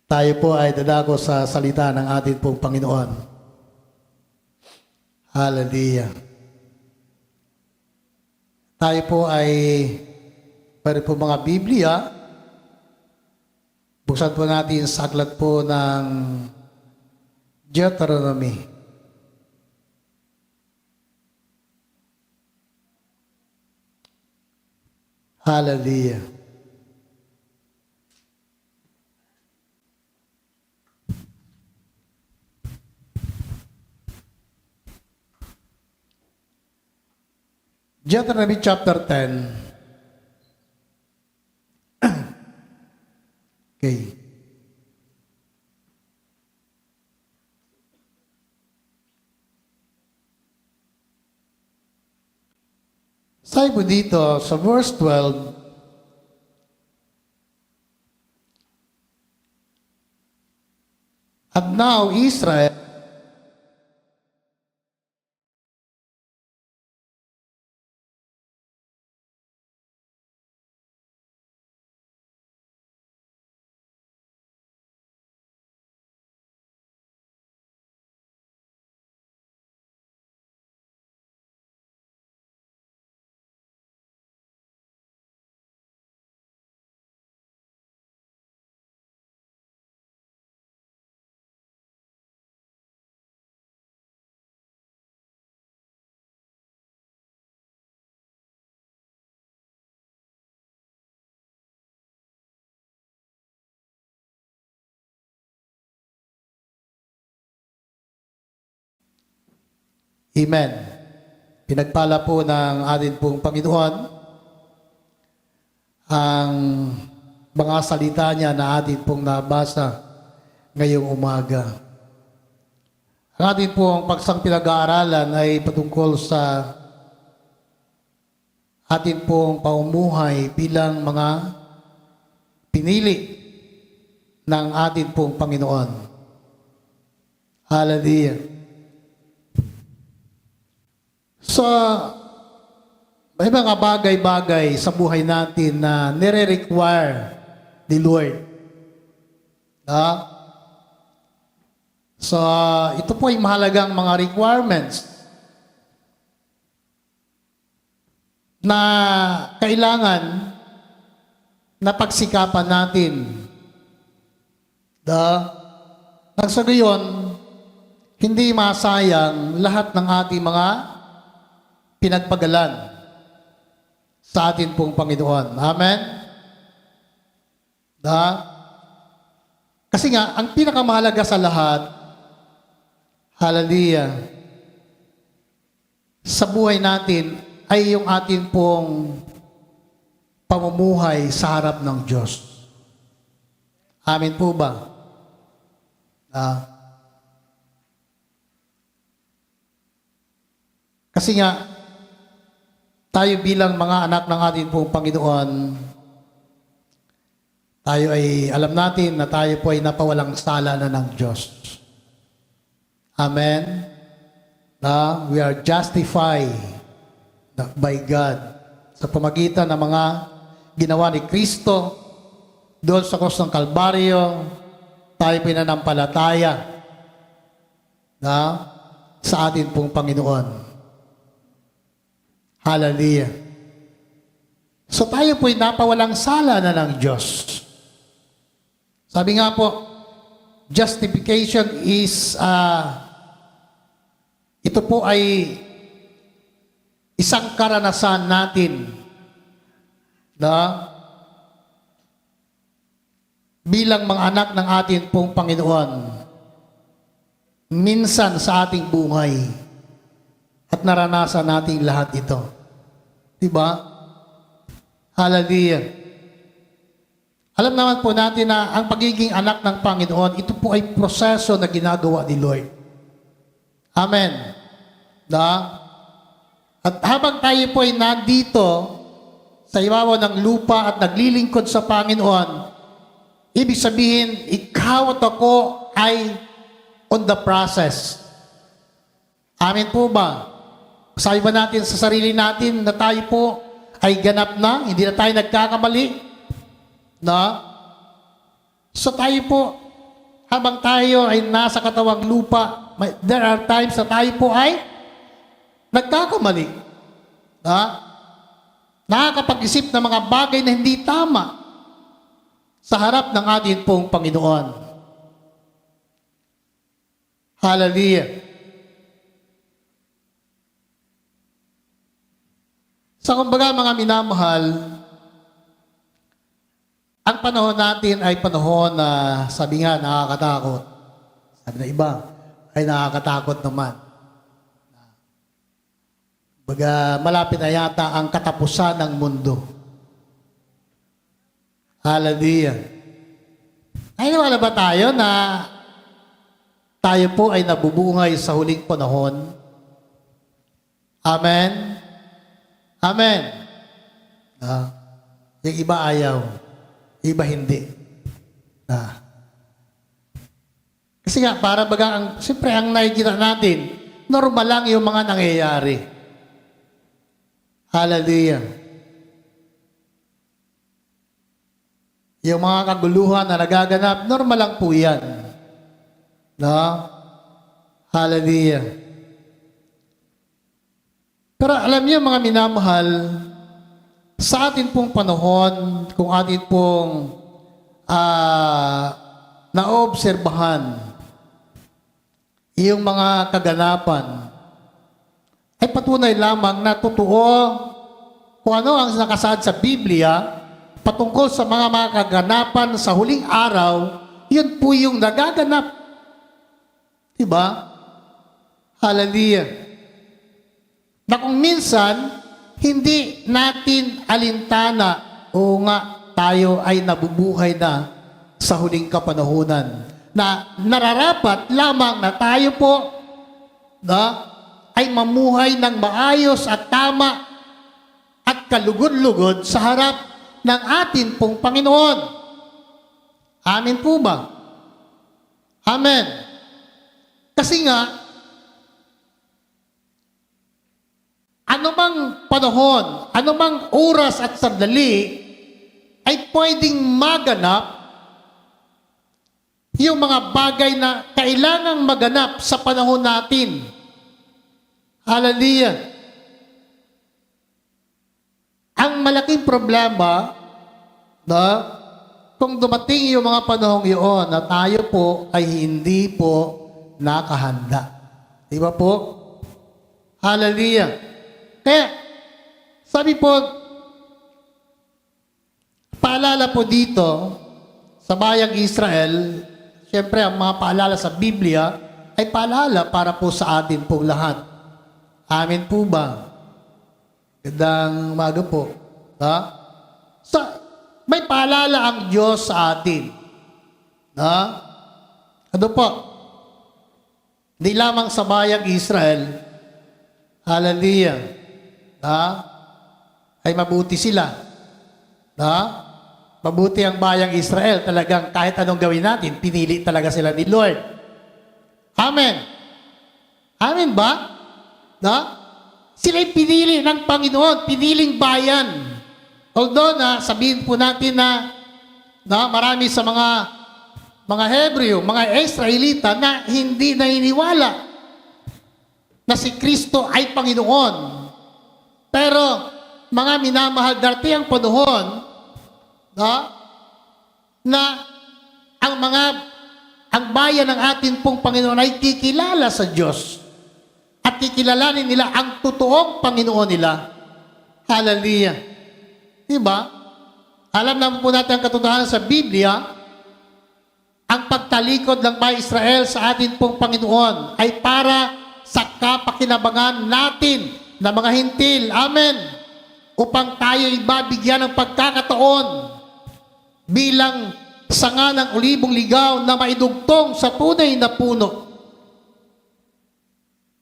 Tayo po ay dadako sa salita ng ating pong Panginoon. Hallelujah. Tayo po ay pwede po mga Biblia. Buksan po natin sa aklat po ng Deuteronomy. Hallelujah. Deuteronomy chapter 10. Okay. Sabi po dito sa verse 12, "And now Israel, Amen. Pinagpala po ng ating pong Panginoon ang mga salita niya na ating pong nabasa ngayong umaga. Ang ating pong pagsang pinag-aaralan ay patungkol sa ating pong pamumuhay bilang mga pinili ng ating pong Panginoon. Hallelujah. So, may mga bagay-bagay sa buhay natin na nire-require ni Lord. So, ito po ay mahalagang mga requirements na kailangan na pagsikapan natin. Nang sa gayon, hindi masayang lahat ng ating mga pinagpagalan sa atin pong Panginoon. Amen? Kasi nga, ang pinakamahalaga sa lahat, hallelujah, sa buhay natin ay yung atin pong pamumuhay sa harap ng Diyos. Amen po ba? Kasi nga, tayo bilang mga anak ng ating pong Panginoon, tayo ay alam natin na tayo po ay napawalang sala na ng Diyos. Amen? We are justified by God sa pamagitan ng mga ginawa ni Kristo doon sa krus ng Kalbaryo. Tayo pinanampalataya sa ating pong Panginoon. Hallelujah. So tayo po'y napawalang sala na ng Diyos. Sabi nga po, justification is, ito po ay isang karanasan natin na bilang mga anak ng ating pong Panginoon, minsan sa ating buhay, at naranasan natin lahat ito. Diba? Hallelujah. Alam naman po natin na ang pagiging anak ng Panginoon, ito po ay proseso na ginagawa ni Lord. Amen. At habang tayo po ay nandito sa ibabaw ng lupa at naglilingkod sa Panginoon, ibig sabihin, ikaw at ako ay on the process. Amen po ba? Sabi ba natin sa sarili natin na tayo po ay ganap na, hindi na tayo nagkakamali? So tayo po habang tayo ay nasa katawang lupa, there are times na tayo po ay nagkakamali. Nakakapag-isip ng mga bagay na hindi tama sa harap ng ating pong Panginoon. Hallelujah. Sa kumbaga mga minamahal, ang panahon natin ay panahon na sabi nga nakakatakot. Sabi na iba ay nakakatakot naman. Baga malapit na yata ang katapusan ng mundo. Hallelujah. Naniniwala ba tayo na tayo po ay nabubungay sa huling panahon? Amen? Amen. Yung iba ayaw, iba hindi. Kasi nga, para baga, siyempre ang nakikita natin, normal lang yung mga nangyayari. Hallelujah. Yung mga kaguluhan na nagaganap, normal lang po yan. Hallelujah. Pero alam niyo mga minamahal, sa atin pong panahon, kung atin pong naobserbahan yung mga kaganapan, ay patunay lamang na totoo kung ano ang nakasaad sa Biblia patungkol sa mga kaganapan sa huling araw, yun po yung nagaganap. Diba? Hallelujah. Na kung minsan, hindi natin alintana o nga tayo ay nabubuhay na sa huling kapanahunan. Na nararapat lamang na tayo po ay mamuhay ng maayos at tama at kalugod-lugod sa harap ng atin pong Panginoon. Amen po ba? Amen. Kasi nga, anumang panahon, anumang oras at sandali ay pwedeng maganap yung mga bagay na kailangang maganap sa panahon natin. Hallelujah. Ang malaking problema kung dumating yung mga panahong yun na tayo po ay hindi po nakahanda. Di ba po? Hallelujah. Kaya, sabi po, paalala po dito sa bayang Israel, siyempre ang mga paalala sa Biblia ay paalala para po sa atin pong lahat. Amen po ba? Gandang umaga po. May paalala ang Diyos sa atin. Ano po? Hindi lamang sa bayang Israel, hallelujah, ay mabuti sila. Mabuti ang bayang Israel. Talagang kahit anong gawin natin, pinili talaga sila ni Lord. Amen. Amen ba? Sila'y pinili ng Panginoon, piniling bayan. Although sabihin po natin na marami sa mga Hebreo, mga Israelita na hindi naniniwala na si Kristo ay Panginoon. Pero, mga minamahal, dati ang panahon na ang bayan ng atin pong Panginoon ay kikilala sa Diyos at kikilalanin nila ang totoong Panginoon nila. Hallelujah. Diba? Alam naman po natin ang katotohanan sa Biblia, ang pagtalikod ng bayan Israel sa atin pong Panginoon ay para sa kapakinabangan natin na mga hintil. Amen. Upang tayo ibabigyan ng pagkakataon bilang sanga ng olibong ligaw na maidugtong sa tunay na puno.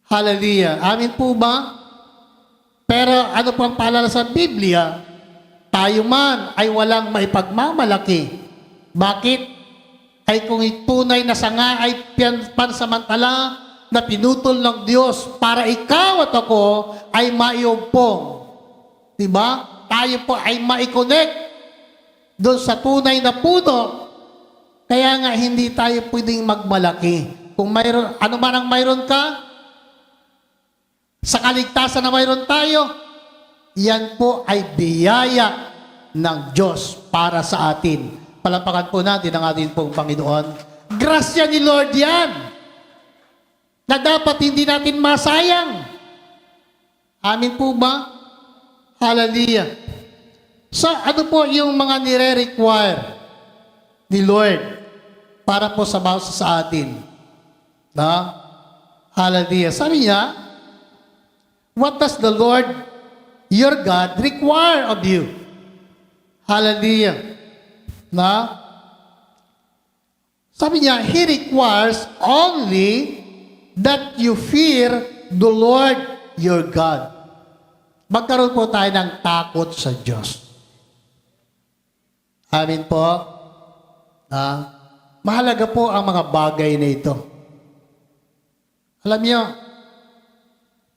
Hallelujah. Amen po ba? Pero ano po ang paalala sa Biblia? Tayo man ay walang maipagmamalaki. Bakit? Ay kung tunay na sanga ay pansamantala na pinutol ng Diyos para ikaw at ako ay maiugpong. Diba? Tayo po ay ma-connect doon sa tunay na puno Kaya nga, hindi tayo pwedeng magmalaki. Kung mayroon, ano man ang mayroon ka, sa kaligtasan na mayroon tayo, yan po ay biyaya ng Diyos para sa atin. Palapakan po natin ang ating pong Panginoon. Grasya ni Lord yan, na dapat hindi natin masayang. Amin po ba? Hallelujah. So, ano po yung mga nire-require ni Lord para po sa bawat sa atin? Na? Hallelujah. Sabi niya, what does the Lord, your God, require of you? Hallelujah. Na? Sabi niya, He requires only that you fear the Lord your God. Magkaroon po tayo ng takot sa Diyos. Amin po. Mahalaga po ang mga bagay na ito. Alam niyo,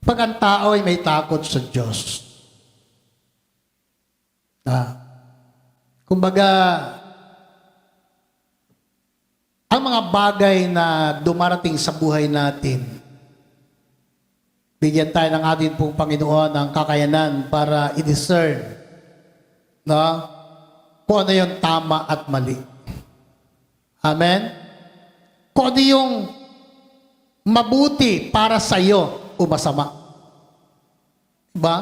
pag ang tao ay may takot sa Diyos, kumbaga, ang mga bagay na dumarating sa buhay natin, bigyan tayo ng ating pong Panginoon ng kakayanan para i-discern kung ano yung tama at mali. Amen? Kung ano yung mabuti para sa iyo o masama. Diba?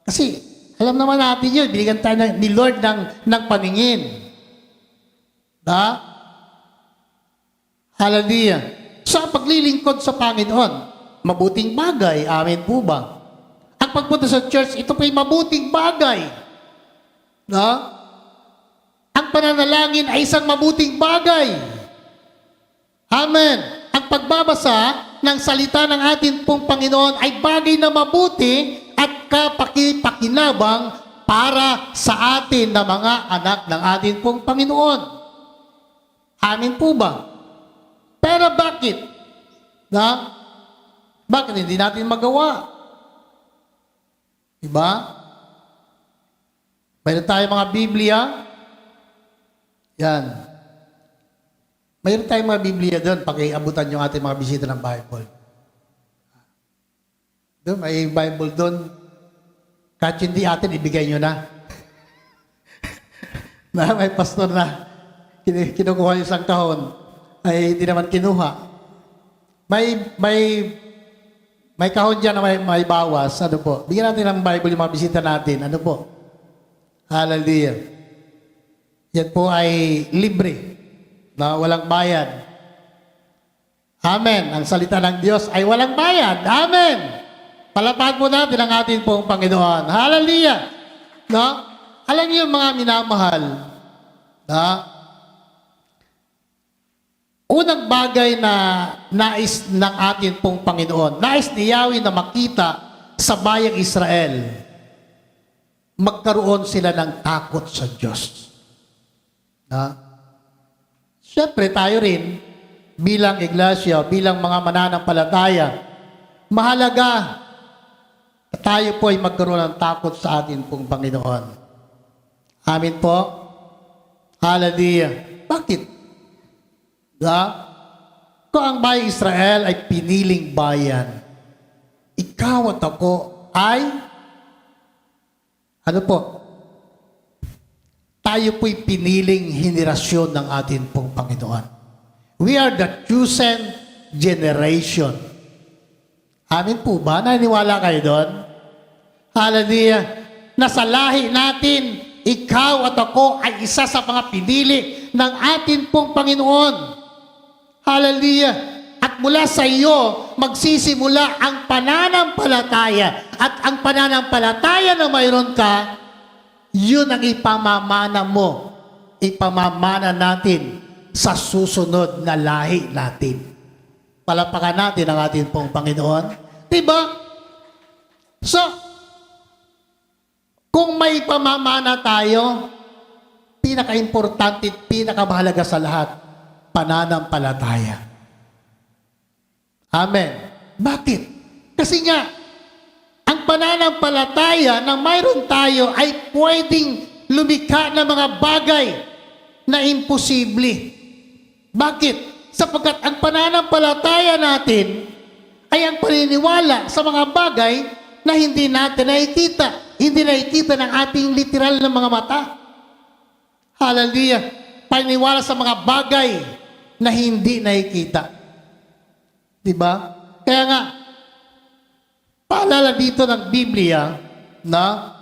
Kasi, alam naman natin yun, binigyan tayo ni Lord ng paningin. Hallelujah. Sa paglilingkod sa Panginoon, mabuting bagay. Amen po ba? Ang pagpunta sa church, ito po'y mabuting bagay. Ang pananalangin ay isang mabuting bagay. Amen. Ang pagbabasa ng salita ng ating pong Panginoon ay bagay na mabuti at kapakipakinabang para sa atin na mga anak ng ating pong Panginoon. Amen po ba? Pero bakit? Bakit hindi natin magawa? Diba? Mayroon tayo mga Biblia. Yan. Mayroon tayong mga Biblia doon. Pakiabutan yung ating mga bisita ng Bible. Doon, may Bible doon. Kahit hindi atin, ibigay nyo na. May pastor na kinukuha yung isang kahon, ay hindi naman kinuha. May kahon dyan na may bawas. Ano po? Bigyan natin ng Bible yung mga bisita natin. Ano po? Hallelujah. Yan po ay libre. Na walang bayad. Amen. Ang salita ng Diyos ay walang bayad. Amen. Palapad po natin ang ating pong Panginoon. Hallelujah. Alam niyo mga minamahal, unang bagay na nais ng ating pong Panginoon, nais ni Yahweh na makita sa bayang Israel, magkaroon sila ng takot sa Diyos. Siyempre tayo rin, bilang iglesia, bilang mga mananampalataya, mahalaga na tayo po ay magkaroon ng takot sa ating pong Panginoon. Amin po? Hallelujah. Bakit? Kung ang bayang Israel ay piniling bayan, ikaw at ako ay, ano po? Tayo po'y piniling henerasyon ng ating pong Panginoon. We are the chosen generation. Amin po ba? Naniniwala kayo doon? Hallelujah. Nasa lahi natin, ikaw at ako ay isa sa mga pinili ng ating pong Panginoon. Hallelujah. At mula sa iyo, magsisimula ang pananampalataya. At ang pananampalataya na mayroon ka, yun ang ipamamana mo. Ipamamana natin sa susunod na lahi natin. Palapakan natin ang ating pong Panginoon. Diba? So, kung may pamamana tayo, pinaka-importante, pinakamahalaga sa lahat, pananampalataya. Amen. Bakit? Kasi nga, ang pananampalataya na mayroon tayo ay pwedeng lumikha ng mga bagay na imposible. Bakit? Sapagkat ang pananampalataya natin ay ang paniniwala sa mga bagay na hindi natin nakikita. Hindi nakikita ng ating literal na mga mata. Hallelujah. Paniniwala sa mga bagay na hindi nakikita. Diba? Kaya nga, paalala dito ng Biblia na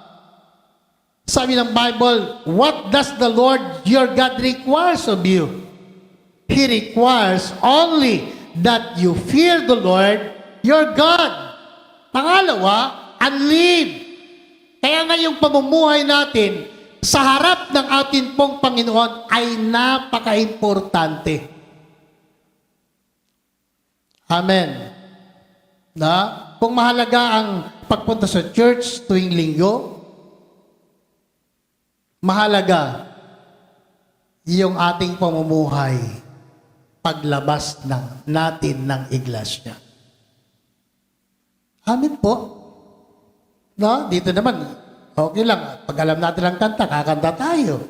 sabi ng Bible, what does the Lord your God requires of you? He requires only that you fear the Lord your God. Pangalawa, and live. Kaya nga yung pamumuhay natin sa harap ng ating pong Panginoon ay napaka-importante. Amen. Na kung mahalaga ang pagpunta sa church tuwing linggo, mahalaga yung ating pamumuhay paglabas natin ng iglesia. Amen po. No? Dito naman, okay lang. Pag alam natin ang kanta, kakanta tayo.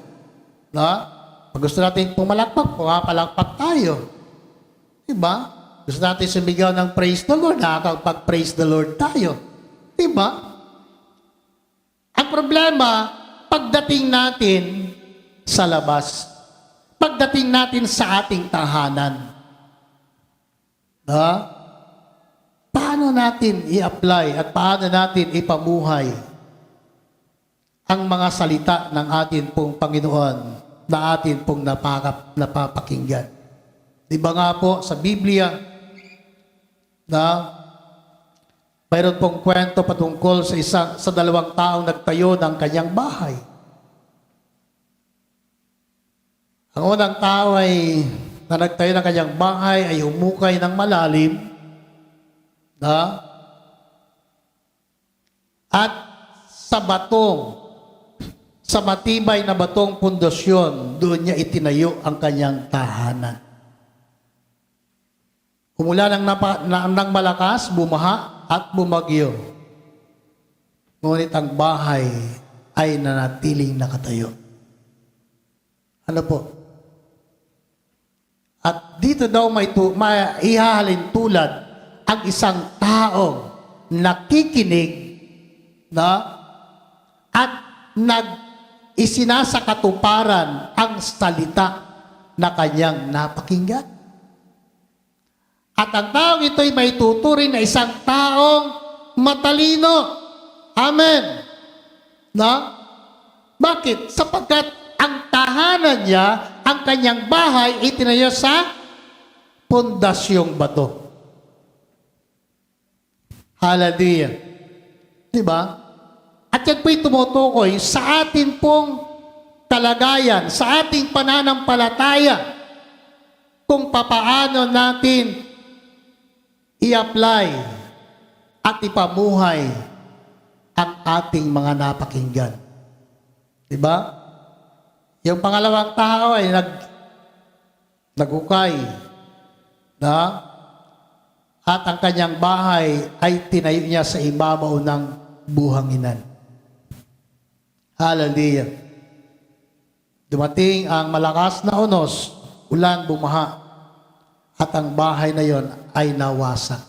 No? Pag gusto natin pumalakpak, pumapalakpak tayo. Diba? Gusto natin sumigaw ng praise the Lord, nakakapag-praise the Lord tayo. Diba? Ang problema, pagdating natin sa labas, pagdating natin sa ating tahanan, no? Paano natin i-apply at paano natin ipamuhay ang mga salita ng atin pong Panginoon na atin pong napapakinggan? Di ba nga po sa Biblia na mayroon pong kwento patungkol sa dalawang taong nagtayo ng kanyang bahay. Ang unang tao na nagtayo ng kanyang bahay ay humukay ng malalim, at sa matibay na batong pundasyon, doon niya itinayo ang kanyang tahanan. Umula ng malakas, bumaha at bumagyo. Ngunit ang bahay ay nanatiling nakatayo. Ano po? At dito daw may ihahalin tulad ang isang taong nakikinig at isinasakatuparan ang salita na kanyang napakinggan. At ang taong ito'y may tuturing na isang taong matalino. Amen. Bakit? Sapagkat ang tahanan niya, ang kanyang bahay, itinayo sa pundasyong bato. Hallelujah. Diba? At yan po'y tumutukoy sa atin pong kalagayan, sa ating pananampalataya, kung papaano natin i-apply at ipamuhay ang ating mga napakinggan. Diba? Yung pangalawang tao ay nagukay at ang kanyang bahay ay tinayo niya sa ibabaw ng buhanginan. Hallelujah. Dumating ang malakas na unos, ulan, bumaha, at ang bahay na yon ay nawasak.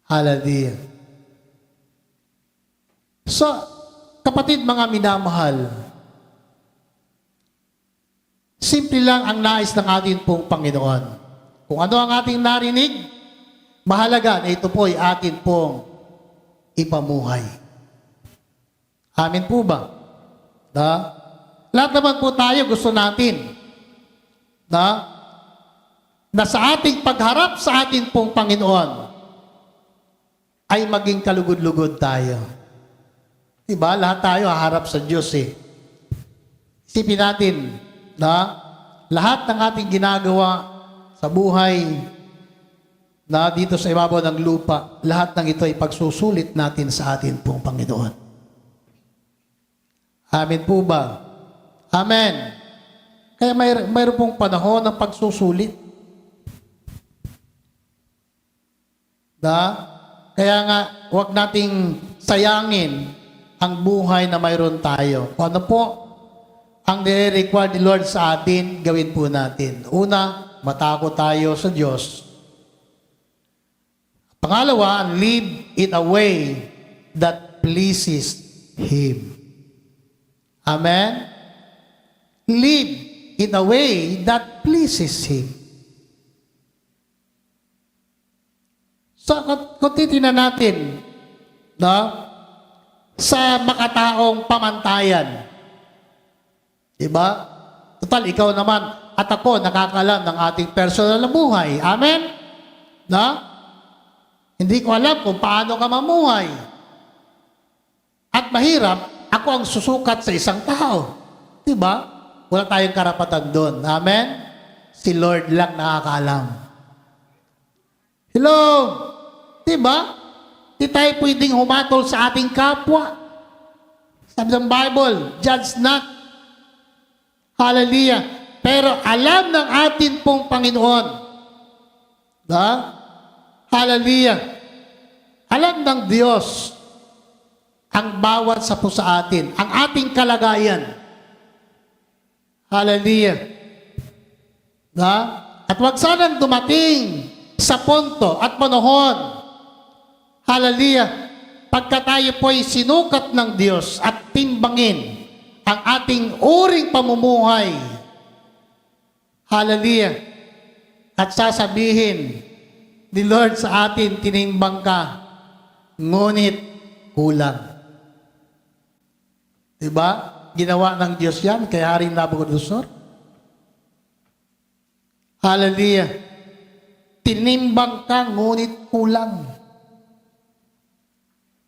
Hallelujah. So, kapatid, mga minamahal, simple lang ang nais ng ating pong Panginoon. Kung ano ang ating narinig, mahalaga na ito po ay atin pong ipamuhay. Amin po ba? Lahat naman po tayo gusto natin na sa ating pagharap sa ating pong Panginoon ay maging kalugod-lugod tayo. Diba? Lahat tayo haharap sa Diyos eh. Isipin natin na lahat ng ating ginagawa sa buhay na dito sa ibabaw ng lupa, lahat ng ito ay pagsusulit natin sa atin pong Panginoon. Amen po ba? Amen. Kaya mayroon pong panahon ng pagsusulit. Kaya nga, huwag nating sayangin ang buhay na mayroon tayo. Kung ano po, ang nire-require ni Lord sa atin, gawin po natin. Una, matakot tayo sa Diyos. Pangalawa, live in a way that pleases Him. Amen? Live in a way that pleases Him. So, kung titignan natin, no, sa makataong pamantayan, diba? Total, ikaw naman at ako nakakalam ng ating personal na buhay. Amen? No? Hindi ko alam kung paano ka mamuhay. At mahirap, ako ang susukat sa isang tao. Diba? Wala tayong karapatan doon. Amen? Si Lord lang nakakaalam. Hello? Diba? Di tayo pwedeng humatol sa ating kapwa. Sabi ng Bible, judge not. Hallelujah. Pero alam ng atin pong Panginoon. Da? Hallelujah. Alam ng Diyos ang bawat sa po sa atin, ang ating kalagayan. Hallelujah. Da? At wag sanang dumating sa punto at panahon. Hallelujah. Pagka tayo po'y sinukat ng Diyos at timbangin ang ating uring pamumuhay. Hallelujah. At sasabihin ni Lord sa atin, tinimbang ka, ngunit kulang. Diba? Ginawa ng Diyos yan kay Haring Nabucodonosor. Hallelujah. Tinimbang ka, ngunit kulang.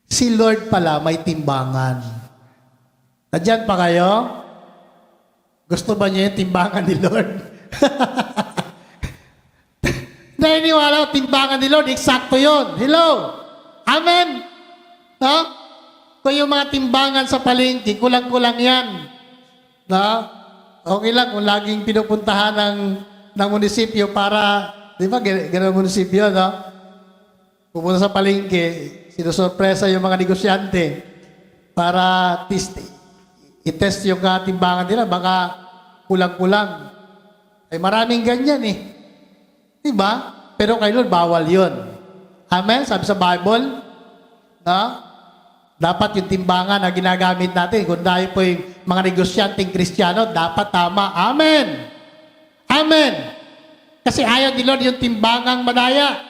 Si Lord pala may timbangan. Nandiyan pa kayo? Gusto ba niyo yung timbangan ni Lord? Naniniwala ko, timbangan ni Lord, eksakto yun. Hello? Amen? No? Kung yung mga timbangan sa palengke, kulang-kulang yan. No? Okay lang kung laging pinupuntahan ng munisipyo para, di ba, gano'ng munisipyo, no? Pupunta sa palengke, sinusurpresa yung mga negosyante para i-test yung timbangan nila, baka kulang-kulang. Ay maraming ganyan eh. Diba? Pero kay Lord, bawal yun. Amen? Sabi sa Bible, no? Dapat yung timbangan na ginagamit natin, kung dahil po yung mga negosyanteng Kristiyano, dapat tama. Amen! Amen! Kasi ayaw ni Lord yung timbangang madaya.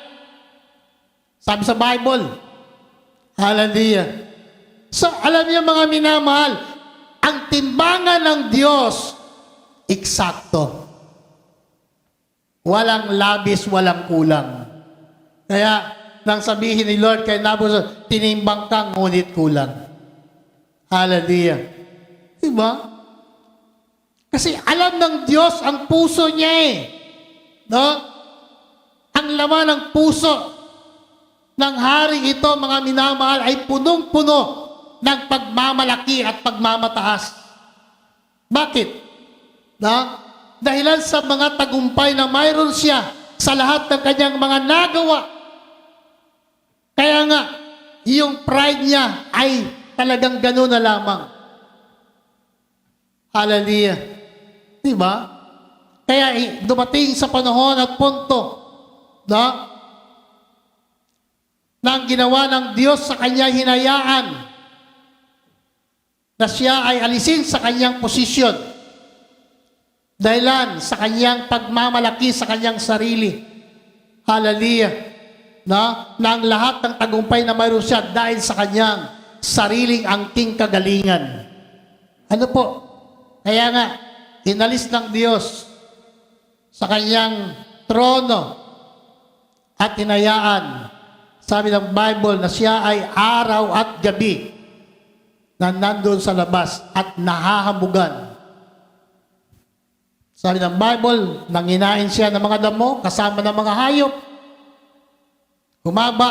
Sabi sa Bible, hallelujah. So, alam niyo mga minamahal, ang timbangan ng Diyos, eksakto. Walang labis, walang kulang. Kaya, nang sabihin ni Lord kay Nabucodonosor, tinimbang ka, ngunit kulang. Hallelujah. Diba? Kasi alam ng Diyos ang puso niya eh. No? Ang laman ng puso ng haring ito, mga minamahal, ay punong-puno ng pagmamalaki at pagmamataas. Bakit? No? Dahilan sa mga tagumpay na mayroon siya sa lahat ng kanyang mga nagawa. Kaya nga, yung pride niya ay talagang gano'n na lamang. Hallelujah. Diba? Kaya dumating sa panahon at punto, no? Na ang ginawa ng Diyos sa kanya hinayaan na siya ay alisin sa kanyang posisyon dahilan sa kanyang pagmamalaki sa kanyang sarili. Hallelujah. Na ang lahat ng tagumpay na mayroon siya dahil sa kanyang sariling angking kagalingan. Ano po? Kaya nga, inalis ng Diyos sa kanyang trono at hinayaan, sabi ng Bible, na siya ay araw at gabi na nandun sa labas at nahahamugan. Sabi ng Bible, nanginain siya ng mga damo kasama ng mga hayop. Humaba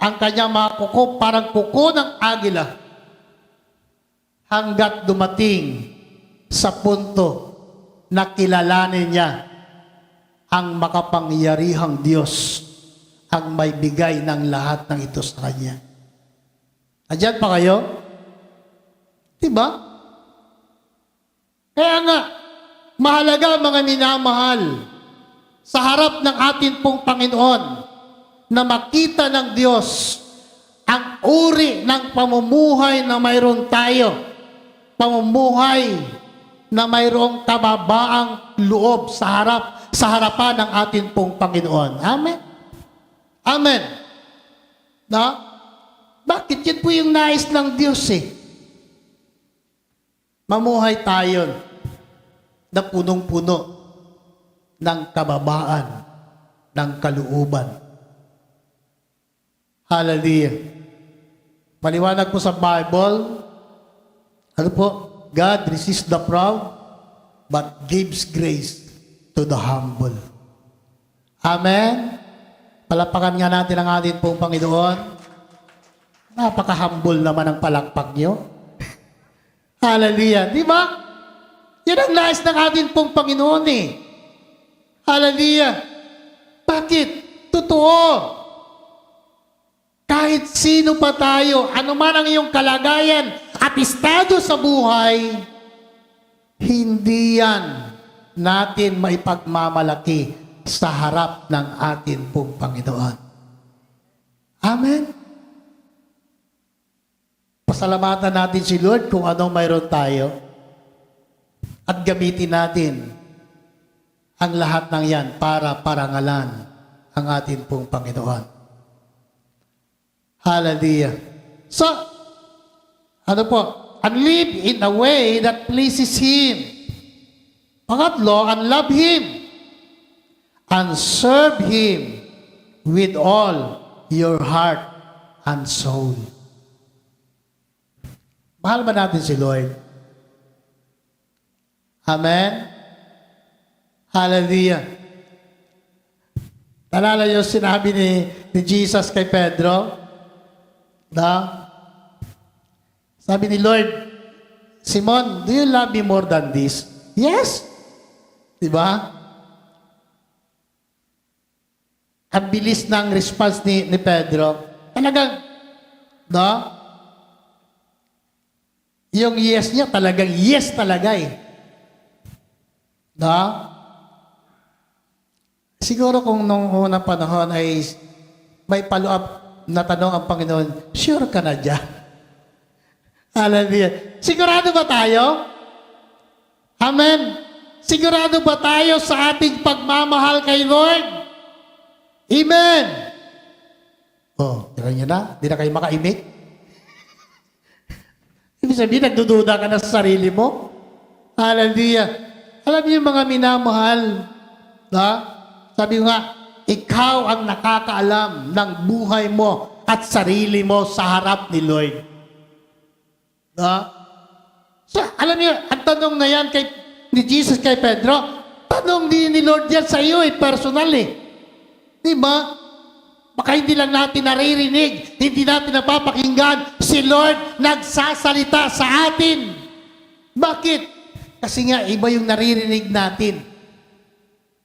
ang kanyang mga kuko, parang kuko ng agila, hanggat dumating sa punto na kilalanin niya ang makapangyarihang Diyos, ang may bigay ng lahat ng ito sa kanya. Andiyan pa kayo? Diba? Kaya nga, mahalaga mga minamahal, sa harap ng atin pong Panginoon, na makita ng Diyos ang uri ng pamumuhay na mayroon tayo. Pamumuhay na mayroong kababaang loob sa harapan ng atin pong Panginoon. Amen? Amen. Na? Bakit? Yan po yung nais ng Diyos eh. Mamuhay tayo na punong-puno ng kababaan, ng kalooban. Hallelujah. Maliwanag po sa Bible, ano po? God resists the proud, but gives grace to the humble. Amen? Palapakan nga natin ang ating pong Panginoon. Napaka-humble naman ang palakpak niyo. Hallelujah. Di ba? Yan ang nais ng ating pong Panginoon eh. Hallelujah. Bakit? Totoo. Kahit sino pa tayo, anuman ang iyong kalagayan at estado sa buhay, hindi yan natin maipagmamalaki sa harap ng atin pong Panginoon. Amen? Pasalamatan natin si Lord kung anong mayroon tayo at gamitin natin ang lahat ng yan para parangalan ang atin pong Panginoon. Hallelujah. So, ano po? And live in a way that pleases Him. Pangatlo, and love Him. And serve Him with all your heart and soul. Mahal ba natin si Lord? Amen? Hallelujah. Nalala yung sinabi ni Jesus kay Pedro? Na? Sabi ni Lord, Simon, do you love me more than this? Yes. Diba? Ang bilis ng response ni Pedro. Talagang, no? Yung yes niya, talagang yes talaga eh. No? Siguro kung nung unang panahon ay may follow-up na tanong ang Panginoon, sure ka na dyan? Hallelujah. Sigurado ba tayo? Amen. Sigurado ba tayo sa ating pagmamahal kay Lord? Amen. Oh, tira nyo na? Di na kayo makaimik? Ibig sabihin, nagdududa ka na sa sarili mo? Hallelujah. Alam niyo mga minamahal, na? Sabi ko nga, ikaw ang nakakaalam ng buhay mo at sarili mo sa harap ni Lord. Na? So, alam niyo, ang tanong na yan ni Jesus kay Pedro, tanong din ni Lord yan sa iyo personal eh. Diba? Baka hindi lang natin naririnig, hindi natin napapakinggan, si Lord nagsasalita sa atin. Bakit? Kasi nga, iba yung naririnig natin.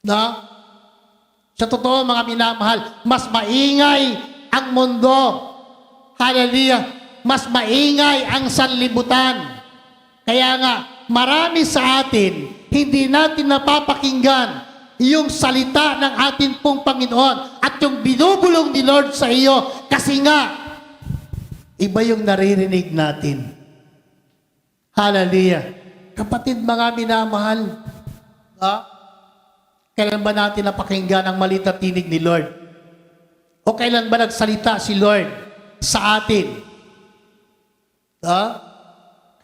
Na? Sa totoo, mga minamahal, mas maingay ang mundo. Hallelujah. Mas maingay ang sanlibutan. Kaya nga, marami sa atin, hindi natin napapakinggan yung salita ng ating pong Panginoon at yung binubulong ni Lord sa iyo. Kasi nga, iba yung naririnig natin. Hallelujah. Kapatid, mga minamahal, kailan ba natin napakinggan ang maliit na tinig ni Lord? O kailan ba nagsalita si Lord sa atin?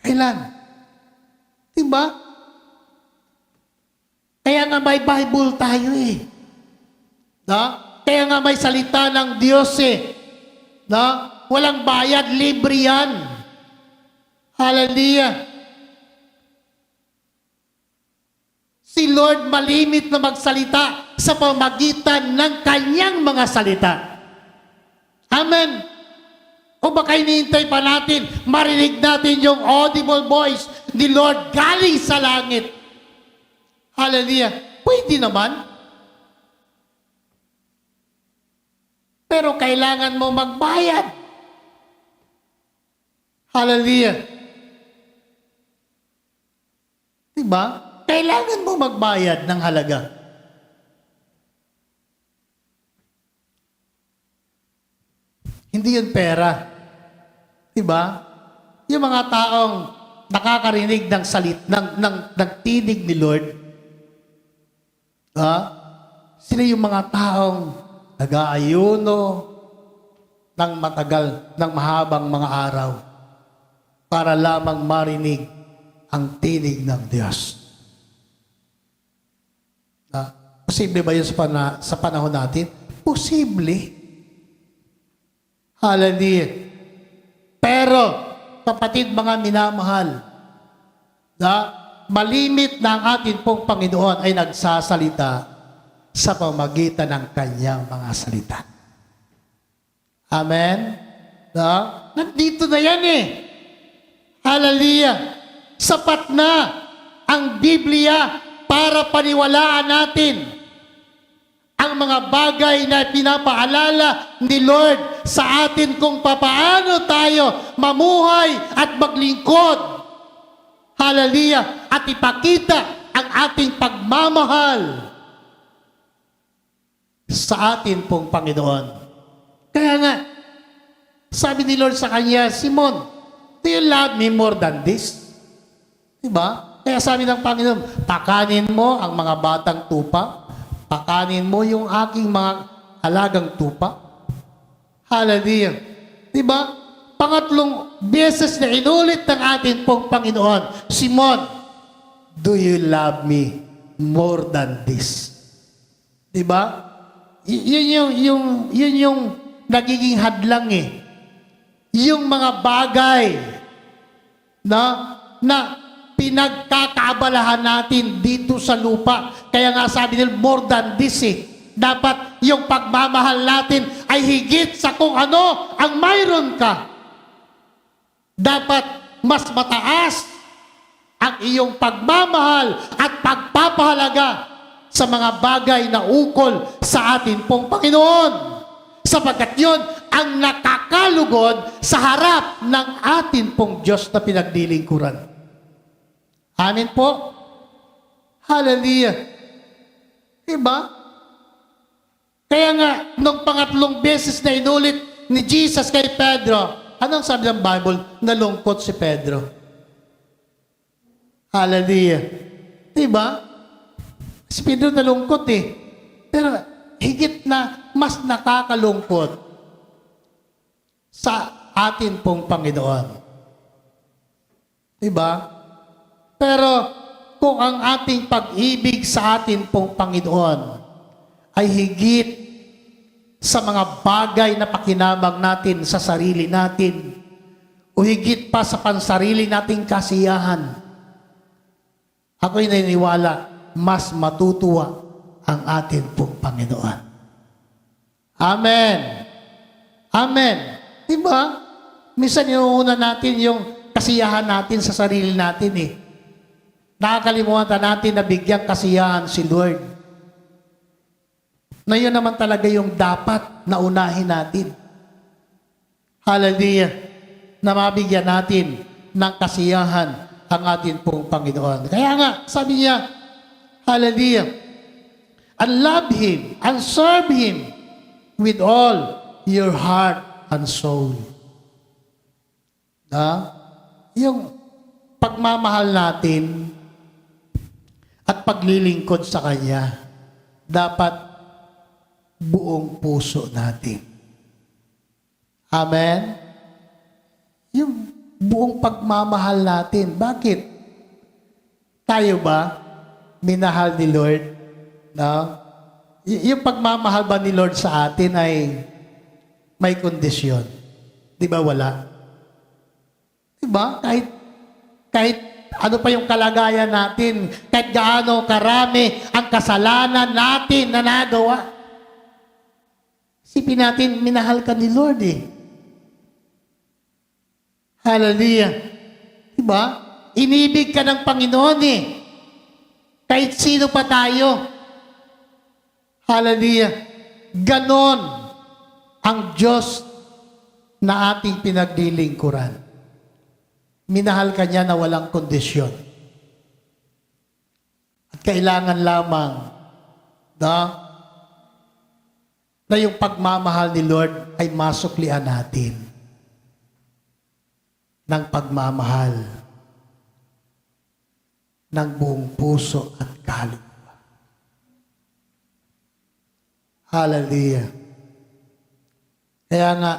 Kailan? Diba? Kaya nga may Bible tayo eh. Kaya nga may salita ng Diyos eh. Walang bayad, libre yan. Hallelujah. Si Lord malimit na magsalita sa pamagitan ng kanyang mga salita. Amen. O baka hinihintay pa natin, marinig natin yung audible voice ni Lord galing sa langit. Hallelujah. Pwede naman. Pero kailangan mo magbayad. Hallelujah. Diba? Kailangan mo magbayad ng halaga. Hindi yun pera. Diba? Yung mga taong nakakarinig ng ng tinig ni Lord, sila yung mga taong nag-aayuno ng matagal, ng mahabang mga araw para lamang marinig ang tinig ng Diyos. Posible ba yun sa panahon natin? Posible. Hallelujah. Pero, kapatid mga minamahal, malimit na ang atin pong Panginoon ay nagsasalita sa pamagitan ng kanyang mga salita. Amen? Nandito na yan eh. Hallelujah. Sapat na ang Biblia para paniwalaan natin ang mga bagay na pinapaalala ni Lord sa atin kung papaano tayo mamuhay at maglingkod. Hallelujah. At ipakita ang ating pagmamahal sa atin pong Panginoon. Kaya nga, sabi ni Lord sa kanya, Simon, do you love me more than this? Diba? Kaya sabi ng Panginoon, pakanin mo ang mga batang tupa, pakanin mo yung aking mga alagang tupa. Hallelujah. Diba? Pangatlong beses na inulit ng atin pong Panginoon, Simon, do you love me more than this? Diba? Yun yung nagiging hadlang eh. Yung mga bagay na pinagkakaabalahan natin dito sa lupa. Kaya nga sabi nila, more than this eh. Dapat yung pagmamahal natin ay higit sa kung ano ang mayroon ka. Dapat mas mataas ang iyong pagmamahal at pagpapahalaga sa mga bagay na ukol sa atin pong Panginoon. Sapagkat yun ang nakakalugod sa harap ng atin pong Diyos na pinaglilingkuran. Amen po? Hallelujah. Diba? Kaya nga, nung pangatlong beses na inulit ni Jesus kay Pedro, anong sabi ng Bible? Nalungkot si Pedro. Hallelujah. Diba? Si Pedro nalungkot eh. Pero higit na mas nakakalungkot sa atin pong Panginoon. Diba? Pero kung ang ating pag-ibig sa atin pong Panginoon ay higit sa mga bagay na pakinabang natin sa sarili natin o higit pa sa pansarili nating kasiyahan, ako'y naniniwala mas matutuwa ang atin pong Panginoon. Amen. Amen. Diba? Minsan inuuna natin yung kasiyahan natin sa sarili natin eh. Nakakalimutan natin na bigyang kasiyahan si Lord. Na yun naman talaga yung dapat na unahin natin. Hallelujah. Na mabigyan natin ng kasiyahan ang atin pong Panginoon. Kaya nga, sabi niya, hallelujah, and love Him, and serve Him with all your heart and soul. Yung pagmamahal natin at paglilingkod sa Kanya, dapat buong puso natin. Amen? Yung buong pagmamahal natin. Bakit? Tayo ba minahal ni Lord? No? Yung pagmamahal ba ni Lord sa atin ay may kondisyon? Di ba wala? Di ba? Kahit ano pa yung kalagayan natin, kahit gaano karami ang kasalanan natin na nagawa. Isipin natin, minahal ka ni Lord eh. Hallelujah. Diba? Inibig ka ng Panginoon eh. Kahit sino pa tayo. Hallelujah. Ganon ang Diyos na ating pinaglilingkuran. Minahal ka niya na walang kondisyon. kailangan lamang na yung pagmamahal ni Lord ay masuklian natin ng pagmamahal ng buong puso at kaluluwa. Hallelujah. Kaya nga,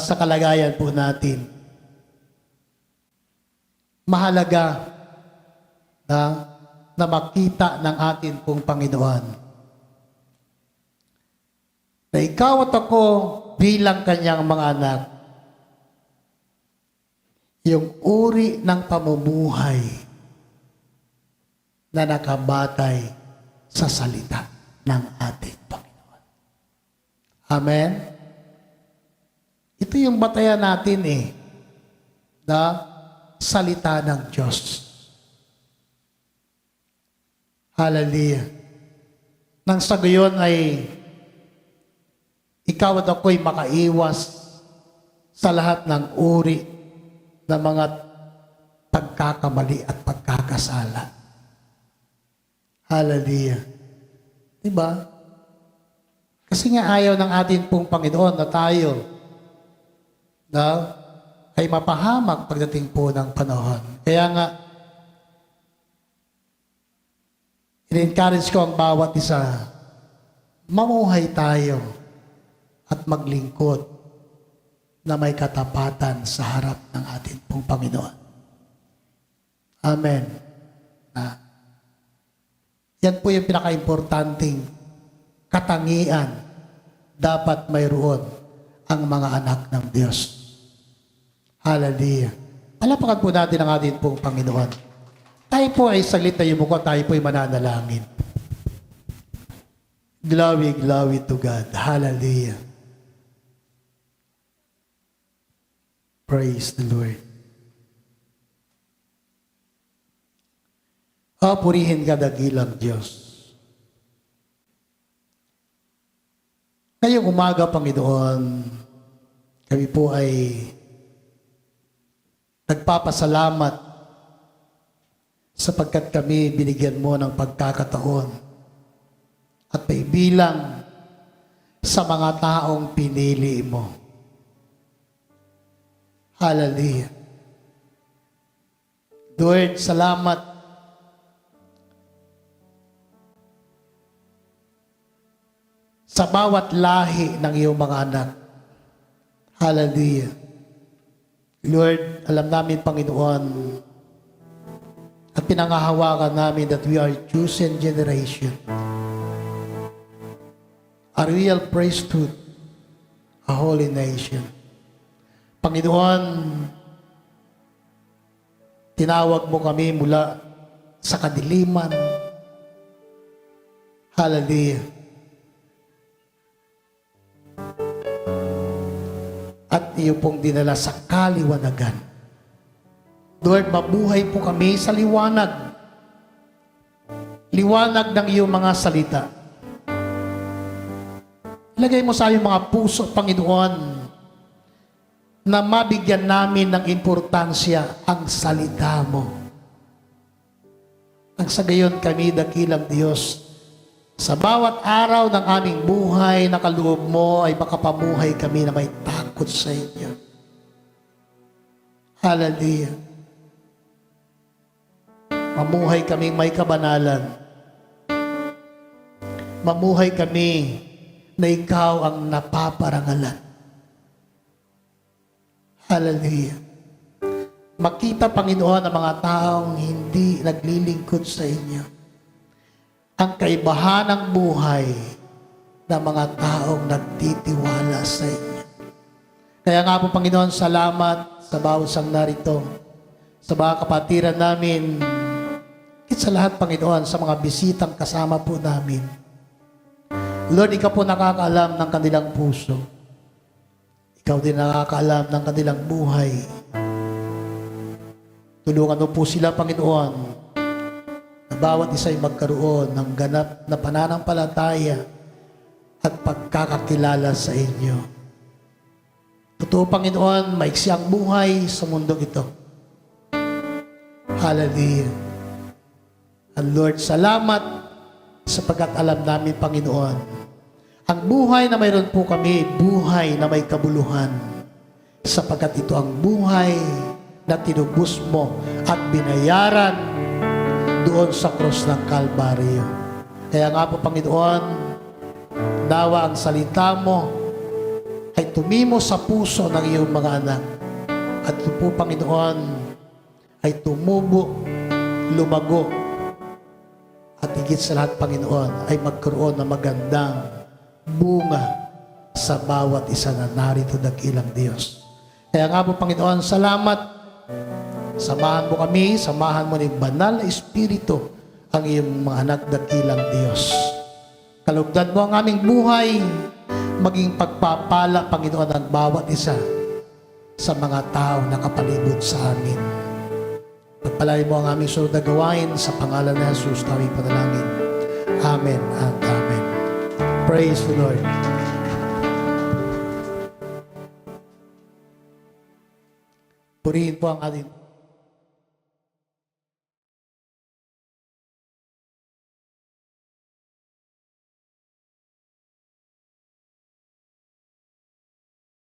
sa kalagayan po natin, mahalaga na makita ng atin pong Panginoon na ikaw at ako bilang kanyang mga anak, yung uri ng pamumuhay na nakabatay sa salita ng ating Panginoon. Amen? Ito yung batayan natin na salita ng Diyos. Hallelujah. Nang sa gayon ay ikaw at ako'y makaiwas sa lahat ng uri ng mga pagkakamali at pagkakasala. Hallelujah. Diba? Kasi nga ayaw ng atin pong Panginoon na tayo ay mapahamak pagdating po ng panahon. Kaya nga, in-encourage ko ang bawat isa, mamuhay tayo at maglingkod na may katapatan sa harap ng ating pong Panginoon. Amen. Yan po yung pinaka-importanting katangian dapat mayroon ang mga anak ng Diyos. Hallelujah. Palapakan po natin ang ating pong Panginoon. Tayo po ay saglit na yumuko, tayo po ay mananalangin. Glory, glory to God. Hallelujah. Praise the Lord. Purihin ka dakilang Diyos. Ngayong umaga, Panginoon, kami po ay nagpapasalamat sapagkat kami binigyan mo ng pagkakataon at may bilang sa mga taong pinili mo. Hallelujah. Lord, salamat sa bawat lahi ng iyong mga anak. Hallelujah. Lord, alam namin, Panginoon, at pinangahawakan namin that we are chosen generation, a real priesthood, a holy nation. Panginoon, tinawag mo kami mula sa kadiliman. Hallelujah. At iyo pong dinala sa kaliwanagan. Lord, mabuhay po kami sa liwanag. Liwanag ng iyong mga salita. Ilagay mo sa iyong mga puso, Panginoon, na mabigyan namin ng importansya ang salita mo. Nang sa gayon kami, dakilang Diyos, sa bawat araw ng aming buhay na kaloob mo ay makapamuhay kami na may takot sa inyo. Hallelujah. Mamuhay kami may kabanalan. Mamuhay kami na ikaw ang napaparangalan. Hallelujah. Makita, Panginoon, ang mga taong hindi naglilingkod sa inyo. Ang kaibahan ng buhay ng mga taong nagtitiwala sa inyo. Kaya nga po, Panginoon, salamat sa bawat sang narito, sa mga kapatiran namin, at sa lahat, Panginoon, sa mga bisitang kasama po namin. Lord, ikaw po nakakaalam ng kanilang puso. Ikaw din nakakaalam ng kanilang buhay. Tulungan mo po sila, Panginoon, na bawat isa'y magkaroon ng ganap na pananampalataya at pagkakakilala sa inyo. Totoo, Panginoon, maiksi ang buhay sa mundong ito. Hallelujah. And Lord, salamat sapagkat alam namin, Panginoon, ang buhay na mayroon po kami, buhay na may kabuluhan, sapagkat ito ang buhay na tinubos mo at binayaran doon sa krus ng Kalbaryo. Kaya nga po, Panginoon, nawa ang salita mo ay tumimo sa puso ng iyong mga anak. At ito po, Panginoon, ay tumubo, lumago, at higit sa lahat, Panginoon, ay magkaroon ng magandang bunga sa bawat isa na narito dakilang Diyos. Kaya nga po, Panginoon, salamat. Samahan mo kami, samahan mo ng banal na Espiritu ang iyong mga anak dakilang Diyos. Kalugdan mo ang aming buhay, maging pagpapala, Panginoon, ang bawat isa sa mga tao na kapalibot sa amin. Pagpalain mo ang aming sunod na gawain sa pangalan ni Jesus, tawing panalangin. Amen and Amen. Praise the Lord. Purihin po ang ating